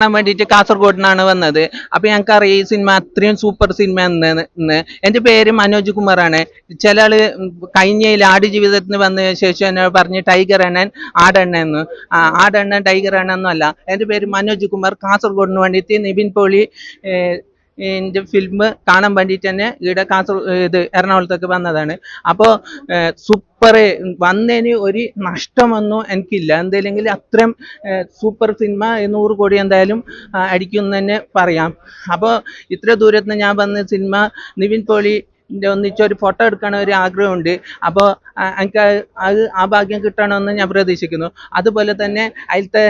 കാണാൻ വേണ്ടിയിട്ട് കാസർഗോഡിനാണ് വന്നത്. അപ്പൊ ഞങ്ങൾക്കറിയാം ഈ സിനിമ അത്രയും സൂപ്പർ സിനിമ എന്ന്. എൻ്റെ പേര് മനോജ് കുമാറാണ്. ചില ആള് കഴിഞ്ഞ ആടുജീവിതത്തിന് വന്ന ശേഷം എന്നോട് പറഞ്ഞ് ടൈഗർ അണ്ണൻ ആടണ്ണൻ എന്ന്. ആടണ്ണൻ ടൈഗർ അണ്ണൻ എന്നല്ല, എൻ്റെ പേര് മനോജ് കുമാർ. കാസർഗോഡിന് വേണ്ടിയിട്ട് നിവിൻ പോളി എൻ്റെ ഫിലിം കാണാൻ വേണ്ടിയിട്ട് തന്നെ ഇവിടെ ഇത് എറണാകുളത്തേക്ക് വന്നതാണ്. അപ്പോൾ സൂപ്പർ വന്നതിന് ഒരു നഷ്ടമൊന്നും എനിക്കില്ല. എന്തായാലും അത്രയും സൂപ്പർ സിനിമ 100 കോടി എന്തായാലും അടിക്കും തന്നെ പറയാം. അപ്പോൾ ഇത്ര ദൂരത്ത് നിന്ന് ഞാൻ വന്ന സിനിമ നിവിൻ പോളി ഒന്നിച്ചൊരു ഫോട്ടോ എടുക്കാൻ ഒരു ആഗ്രഹമുണ്ട്. അപ്പോൾ എനിക്ക് അത് ആ ഭാഗ്യം കിട്ടണമെന്ന് ഞാൻ പ്രതീക്ഷിക്കുന്നു. അതുപോലെ തന്നെ അതിലത്തെ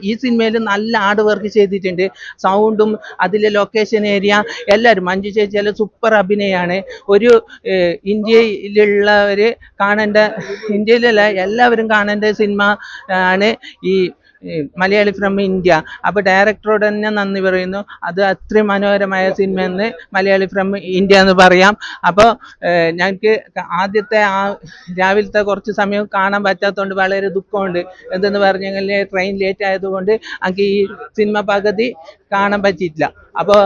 ഈ സിനിമയിൽ നല്ല ഹാർഡ് വർക്ക് ചെയ്തിട്ടുണ്ട്. സൗണ്ടും അതിലെ ലൊക്കേഷൻ ഏരിയ എല്ലാവരും, മഞ്ജു ചേച്ചിയെല്ലാം സൂപ്പർ അഭിനയമാണ്. ഒരു ഇന്ത്യയിലുള്ളവർ കാണേണ്ട, ഇന്ത്യയിലല്ല എല്ലാവരും കാണേണ്ട സിനിമ ആണ് ഈ മലയാളി ഫ്രം ഇന്ത്യ. അപ്പോൾ ഡയറക്ടറോട് തന്നെ നന്ദി പറയുന്നു. അത് അത്രയും മനോഹരമായ സിനിമയെന്ന് മലയാളി ഫ്രം ഇന്ത്യ എന്ന് പറയാം. അപ്പോൾ ഞങ്ങൾക്ക് ആദ്യത്തെ രാവിലത്തെ കുറച്ച് സമയം കാണാൻ പറ്റാത്തതുകൊണ്ട് വളരെ ദുഃഖമുണ്ട്. എന്തെന്ന് പറഞ്ഞാൽ ട്രെയിൻ ലേറ്റ് ആയതുകൊണ്ട് എനിക്ക് ഈ സിനിമ പകുതി കാണാൻ പറ്റിയിട്ടില്ല. അപ്പോൾ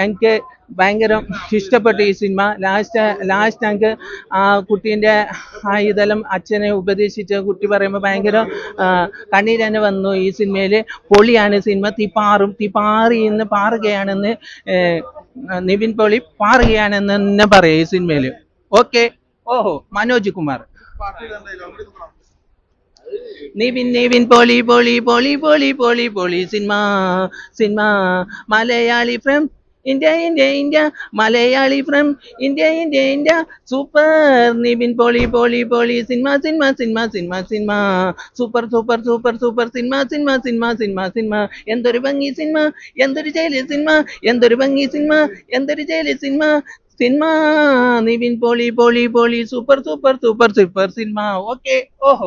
എനിക്ക് ഭയങ്കര ഇഷ്ടപ്പെട്ടു ഈ സിനിമ. ലാസ്റ്റ് എനിക്ക് ആ കുട്ടീൻ്റെ ഇതെല്ലാം അച്ഛനെ ഉപദേശിച്ച കുട്ടി പറയുമ്പോൾ ഭയങ്കര കണ്ണീര് തന്നെ വന്നു. ഈ സിനിമയിൽ പൊളിയാണ് സിനിമ. തീപ്പാറിന്ന് പാറുകയാണെന്ന് നിവിൻ പോളി പാറുകയാണെന്ന് തന്നെ പറയാം ഈ സിനിമയിൽ. ഓക്കെ. ഓഹോ, Manoj Kumar. Nivin Pauly Pauly Pauly Pauly Pauly Pauly cinema Malayali from India Malayali from India super Nivin Pauly Pauly Pauly cinema super cinema എന്തൊരു ഭംഗി സിനിമ, എന്തൊരു ജയിലി സിനിമ, എന്തൊരു ഭംഗി സിനിമ, എന്തൊരു ജയിലി cinema Nivin Pauly Pauly Pauly super cinema. Okay. ഓഹോ.